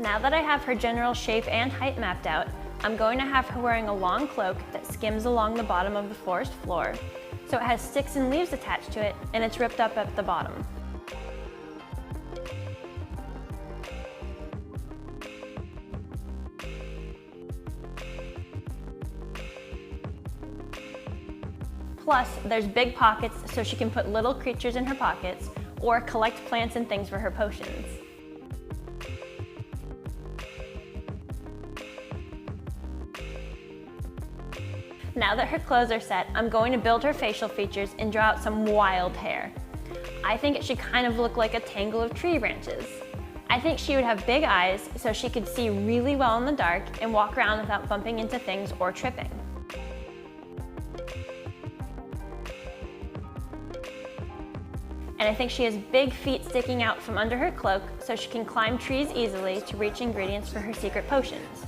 Now that I have her general shape and height mapped out, I'm going to have her wearing a long cloak that skims along the bottom of the forest floor, so it has sticks and leaves attached to it and it's ripped up at the bottom. Plus, there's big pockets so she can put little creatures in her pockets or collect plants and things for her potions. Now that her clothes are set, I'm going to build her facial features and draw out some wild hair. I think it should kind of look like a tangle of tree branches. I think she would have big eyes so she could see really well in the dark and walk around without bumping into things or tripping. And I think she has big feet sticking out from under her cloak so she can climb trees easily to reach ingredients for her secret potions.